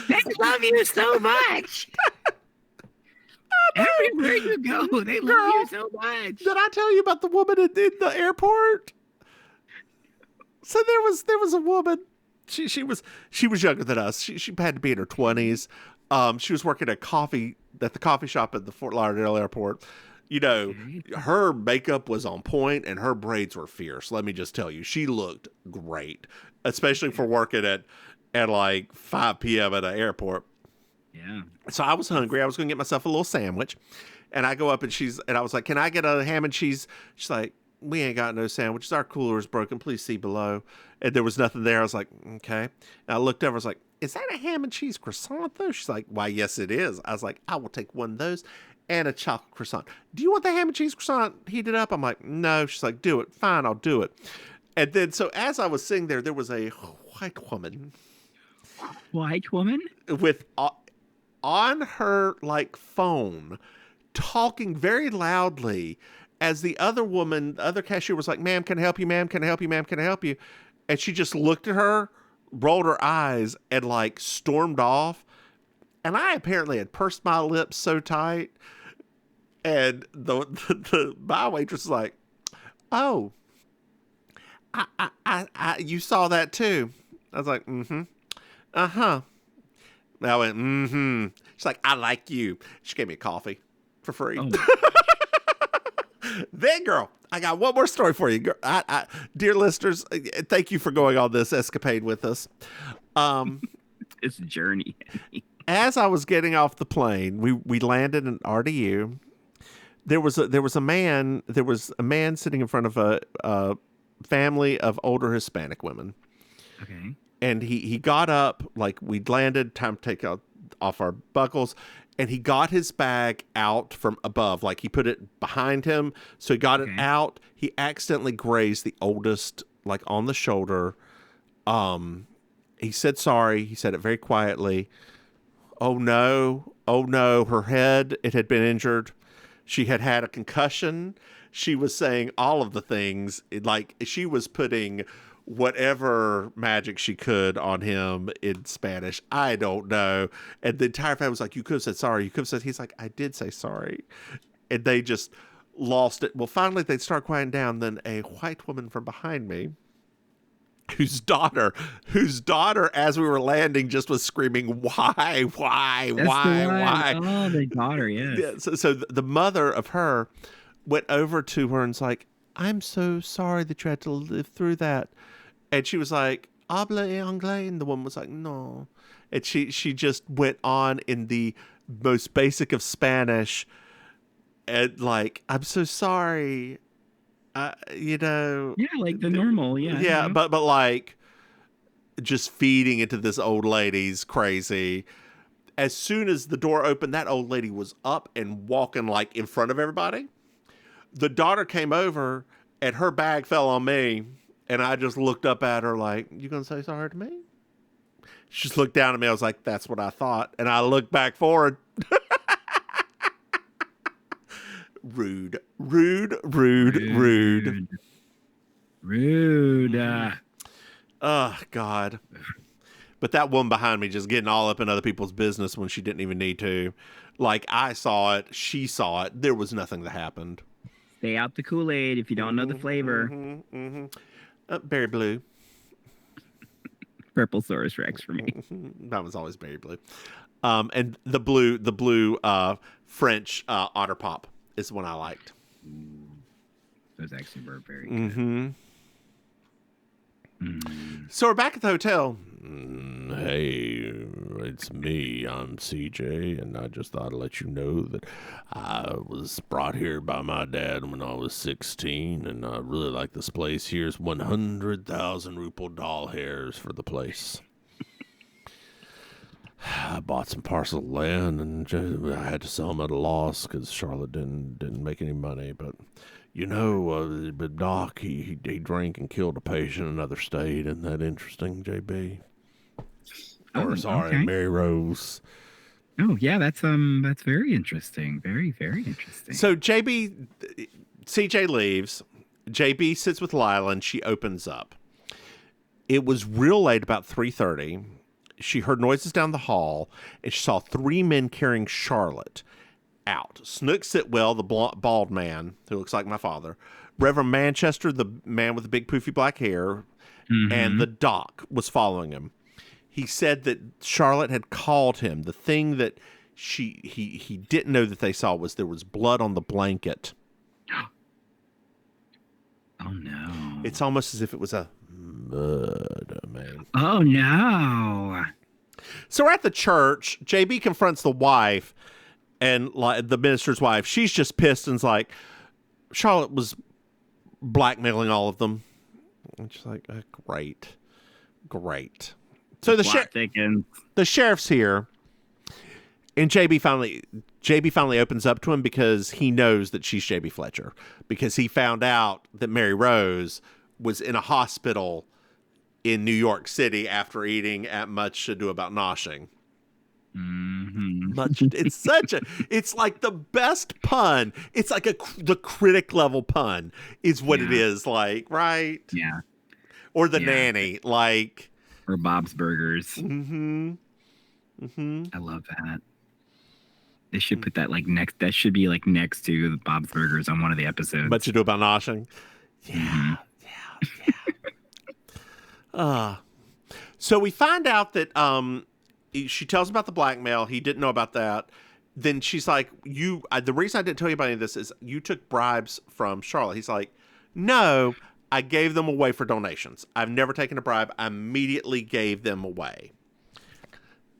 They love you so much. Everywhere you go, they love you so much. Did I tell you about the woman in the airport? So there was a woman. She was younger than us. She had to be in her 20s. She was working at the coffee shop at the Fort Lauderdale airport. You know, her makeup was on point and her braids were fierce. Let me just tell you, she looked great, especially for working at like 5 p.m. at an airport. Yeah. So I was hungry. I was going to get myself a little sandwich, and I go up and I was like, "Can I get a ham and cheese?" She's like, "We ain't got no sandwiches. Our cooler is broken. Please see below." And there was nothing there. I was like, "Okay." And I looked over. I was like, "Is that a ham and cheese croissant though?" She's like, "Why, yes, it is." I was like, "I will take one of those and a chocolate croissant. Do you want the ham and cheese croissant heated up?" I'm like, "No." She's like, "Do it." Fine, I'll do it. And then, so as I was sitting there was a white woman White woman? with on her like phone talking very loudly as the other cashier was like, "Ma'am, can I help you? Ma'am, can I help you? Ma'am, can I help you?" And she just looked at her, rolled her eyes, and like stormed off. And I apparently had pursed my lips so tight. And my waitress was like, "Oh, you saw that too." I was like, "Mm-hmm. Uh-huh." I went, "Mm-hmm." She's like, "I like you." She gave me a coffee for free. Oh. Then, girl, I got one more story for you. Dear listeners, thank you for going on this escapade with us. This journey. As I was getting off the plane, we landed in RDU. There was a man sitting in front of a family of older Hispanic women. Okay. And he got up, like we'd landed, time to take off our buckles, and he got his bag out from above, like he put it behind him. So he got it out. He accidentally grazed the oldest, like on the shoulder. He said sorry. He said it very quietly. Oh no, her head, it had been injured. She had had a concussion. She was saying all of the things, like she was putting whatever magic she could on him in Spanish. I don't know. And the entire family was like, "You could have said sorry. You could have said," he's like, "I did say sorry." And they just lost it. Well, finally they'd start quieting down. Then a white woman from behind me, whose daughter, as we were landing, just was screaming, why? Oh, the daughter, yes. Yeah, so the mother of her went over to her and was like, "I'm so sorry that you had to live through that." And she was like, "Habla anglais?" And the woman was like, "No." And she just went on in the most basic of Spanish and like, "I'm so sorry." You know. Yeah, like the normal, yeah. Yeah, but like just feeding into this old lady's crazy. As soon as the door opened, that old lady was up and walking like in front of everybody. The daughter came over and her bag fell on me. And I just looked up at her like, "You gonna say sorry to me?" She just looked down at me. I was like, "That's what I thought." And I looked back forward. Rude. Oh, God. But that woman behind me just getting all up in other people's business when she didn't even need to. Like, I saw it. She saw it. There was nothing that happened. Stay out the Kool-Aid if you don't know the flavor. Berry blue. Purple Saurus Rex for me. That was always berry blue. And the blue French Otter Pop is the one I liked. Those actually were very good. So we're back at the hotel. "Hey, it's me. I'm CJ, and I just thought I'd let you know that I was brought here by my dad when I was 16, and I really like this place. Here's 100,000 Rupel doll hairs for the place." I bought some parcel of land and I had to sell them at a loss because Charlotte didn't make any money. But but Doc he drank and killed a patient in another state. Isn't that interesting, JB? Or sorry, okay. Mary Rose. Oh yeah, that's very interesting. Very, very interesting. So CJ leaves. JB sits with Lila and she opens up. It was real late, about 3:30. She heard noises down the hall and she saw 3 men carrying Charlotte out. Snook Sitwell, the bald man who looks like my father, Reverend Manchester, the man with the big poofy black hair, and the doc was following him. He said that Charlotte had called him. The thing that he didn't know that they saw was there was blood on the blanket. Oh no! It's almost as if it was a murder, man. Oh no! So we're at the church. JB confronts the wife, and like the minister's wife, she's just pissed and's like, Charlotte was blackmailing all of them. And she's like, great. So the sheriff's here, and JB finally opens up to him because he knows that she's JB Fletcher, because he found out that Mary Rose was in a hospital in New York City after eating at Much Ado About Noshing. It's like the best pun. It's like the critic level pun is what it is, like, right? Yeah. Or the nanny, like. Or Bob's Burgers. I love that. They should put that next. That should be next to the Bob's Burgers on one of the episodes. Much Ado About Noshing. Yeah. So we find out that she tells him about the blackmail. He didn't know about that. Then she's like, the reason I didn't tell you about any of this is you took bribes from Charlotte. He's like, no, I gave them away for donations. I've never taken a bribe. I immediately gave them away.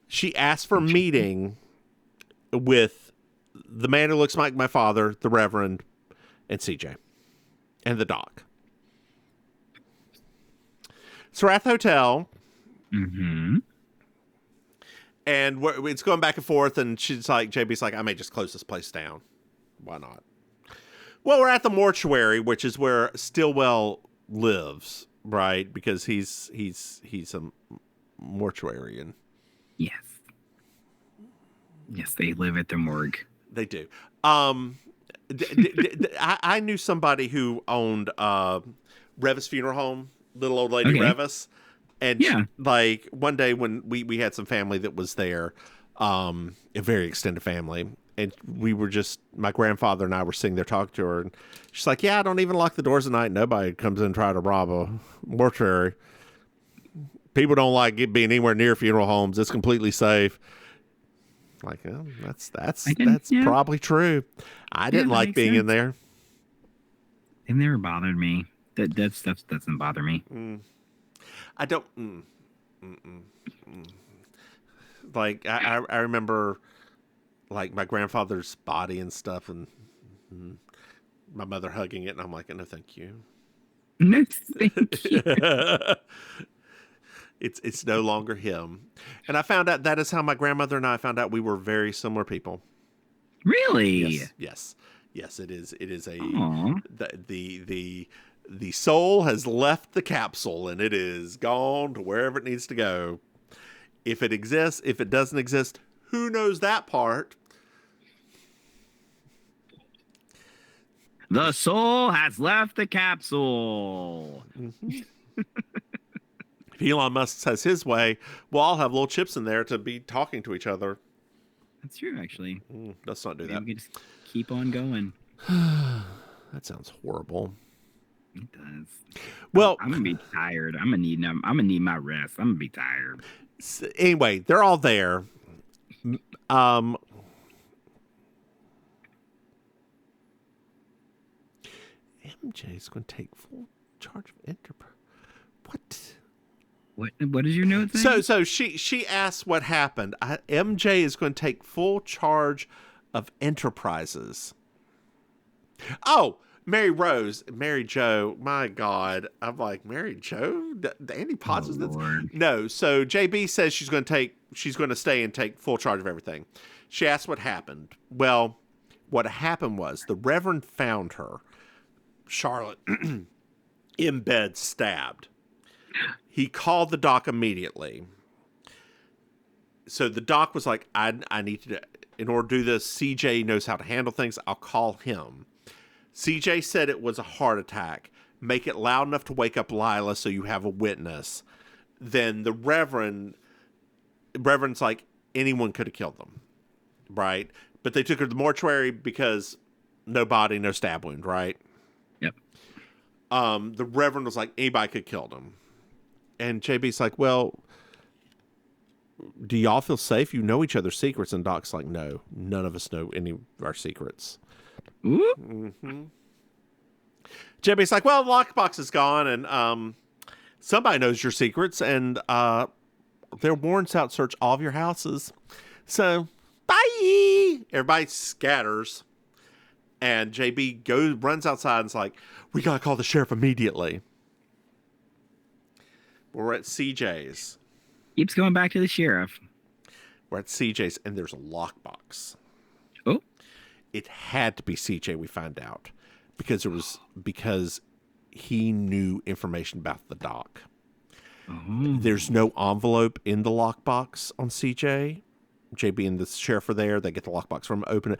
She asked for a meeting with the man who looks like my father, the Reverend, and CJ, and the doc. So we're at the hotel. And it's going back and forth, and JB's like, I may just close this place down. Why not? Well, we're at the mortuary, which is where Stillwell lives, right? Because he's a mortuarian. Yes, they live at the morgue. They do. I knew somebody who owned Revis Funeral Home, little old lady Revis. And one day when we had some family that was there, a very extended family, and my grandfather and I were sitting there talking to her, and she's like, yeah, I don't even lock the doors at night. Nobody comes in and try to rob a mortuary. People don't like it being anywhere near funeral homes. It's completely safe. Like, that's probably true. I didn't like being in there. It never bothered me. That stuff doesn't bother me. I don't. Like I remember, like my grandfather's body and stuff, and my mother hugging it, and I'm like, no, thank you. No, thank you. It's no longer him, and I found out that is how my grandmother and I found out we were very similar people. Really? Yes. It is a the soul has left the capsule and it is gone to wherever it needs to go. If it exists, if it doesn't exist, who knows that part? The soul has left the capsule. If Elon Musk has his way, we'll all have little chips in there to be talking to each other. That's true, actually. Let's not do that. We can just keep on going. That sounds horrible. It does. Well, I'm gonna be tired. I'm gonna need my rest. I'm gonna be tired. Anyway, they're all there. MJ's going to take full charge of enterprise. What is your note saying? So she asks what happened. MJ is going to take full charge of enterprises. Oh, Mary Jo. My God, I'm like, Mary Jo. Andy Potts was this. No. So JB says she's going to take she's going to stay and take full charge of everything. She asked what happened. Well, what happened was the Reverend found her, Charlotte, in bed, stabbed. He called the doc immediately. So the doc was like, I need to, in order to do this, CJ knows how to handle things. I'll call him. CJ said it was a heart attack. Make it loud enough to wake up Lila so you have a witness. Then the Reverend's like, anyone could have killed them, right? But they took her to the mortuary because no body, no stab wound, right? Yep. The Reverend was like, anybody could kill them. And JB's like, well, do y'all feel safe? You know each other's secrets. And Doc's like, no, none of us know any of our secrets. Mm-hmm. JB's like, well, the lockbox is gone, and somebody knows your secrets, and their warrants out search all of your houses. So, bye! Everybody scatters, and JB runs outside and is like, we gotta call the sheriff immediately. We're at CJ's. Keeps going back to the sheriff. We're at CJ's, and there's a lockbox. Oh. It had to be CJ, we find out. Because he knew information about the doc. Oh. There's no envelope in the lockbox on CJ. JB and the sheriff are there. They get the lockbox from him, open it.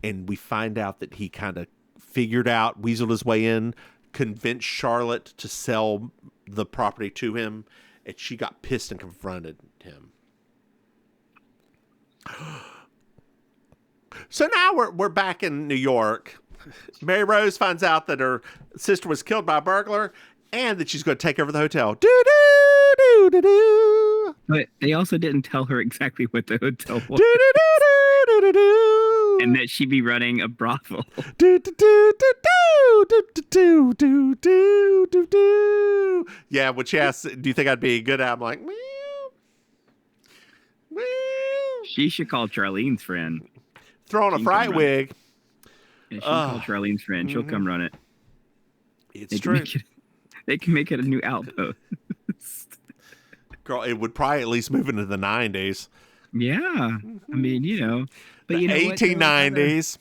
And we find out that he kind of figured out, weaseled his way in, convinced Charlotte to sell the property to him. And she got pissed and confronted him. So now we're back in New York. Mary Rose finds out that her sister was killed by a burglar and that she's going to take over the hotel. Do-do-do-do-do. But they also didn't tell her exactly what the hotel was. Do-do-do-do-do-do. And that she'd be running a brothel. Do-do-do-do-do-do-do-do-do. Yeah, when she asks, do you think I'd be good at? I'm like, meow. Meow. She should call Charlene's friend. Throw on a fright wig. Yeah, she can call Charlene's friend. She'll come run it. It's true. They can make it a new outpost. Girl, it would probably at least move into the 90s. Yeah. I mean, you know. But the you know 1890s.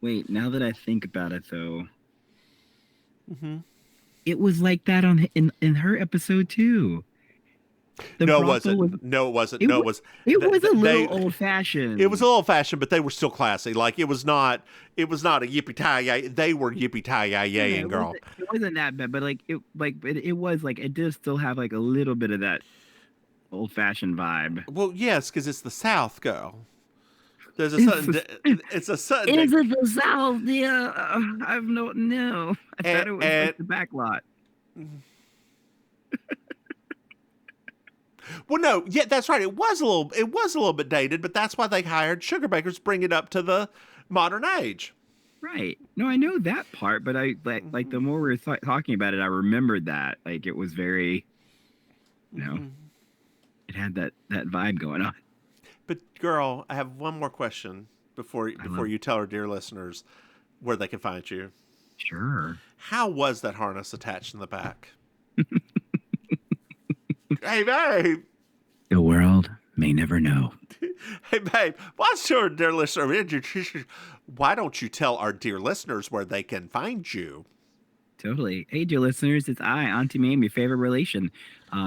Wait, now that I think about it, though. It was like that in her episode, too. No, it wasn't. No, it wasn't. It was a little old-fashioned. It was a little old-fashioned, but they were still classy. Like, it was not a yippee-tie-yay. They were yippee-tie-yay, girl. It wasn't that bad, but it was like, it did still have like a little bit of that old-fashioned vibe. Well, yes, because it's the South, girl. There's a sudden. It's a sudden. Is it the South? Yeah, I've no. I thought it was like the back lot. Well, no, yeah, that's right. It was a little bit dated, but that's why they hired sugar bakers to bring it up to the modern age. Right. No, I know that part, but I like the more we were talking about it, I remembered that like it was very, you know, it had that vibe going on. But girl, I have one more question before you tell our dear listeners where they can find you. Sure. How was that harness attached in the back? Hey, babe. The world may never know. Hey, babe. What's your dear listener? Why don't you tell our dear listeners where they can find you? Totally. Hey, dear listeners, it's I, Auntie Maim, your favorite relation.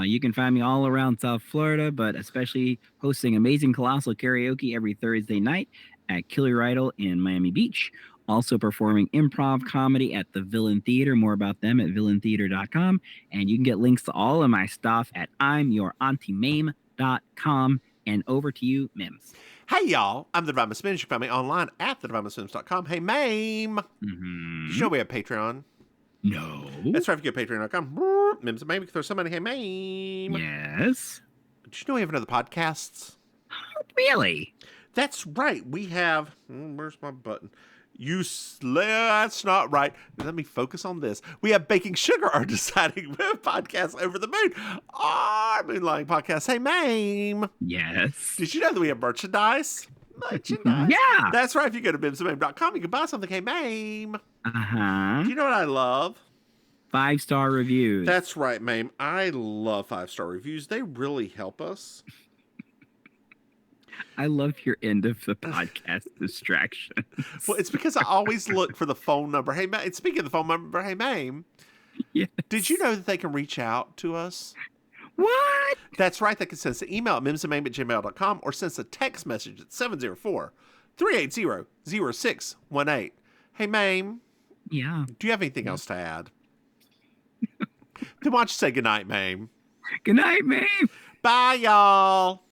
You can find me all around South Florida, but especially hosting amazing colossal karaoke every Thursday night at Killer Idol in Miami Beach. Also performing improv comedy at the Villain Theater. More about them at villaintheater.com. And you can get links to all of my stuff at imyourauntiemaim.com. And over to you, Mims. Hey, y'all. I'm the Divine Mims. You can find me online at thedivinemissmims.com. Hey, Maim. Did you know we have Patreon? No. That's right. If you go to patreon.com, Mims and Maim, you can throw somebody, hey, Maim. Yes. Did you know we have another podcast? Really? That's right. We have, where's my button? That's not right. Let me focus on this. We have Baking Sugar, our deciding podcast over the moon. Our Moonlighting podcast. Hey, Maim. Yes. Did you know that we have merchandise? Merchandise. Yeah. That's right. If you go to mimsandmaim.com, you can buy something. Hey, Maim. Uh-huh. Do you know what I love? 5-star reviews. That's right, Maim. I love 5-star reviews. They really help us. I love your end of the podcast distraction. Well, it's because I always look for the phone number. Hey, speaking of the phone number, hey, Maim, Yes. did you know that they can reach out to us? What? That's right. They can send us an email at mimsandmaim@gmail.com or send us a text message at 704-380-0618. Hey, Maim, Yeah. do you have anything else to add? Then why don't you say goodnight, Maim? Good night, Maim. Bye, y'all.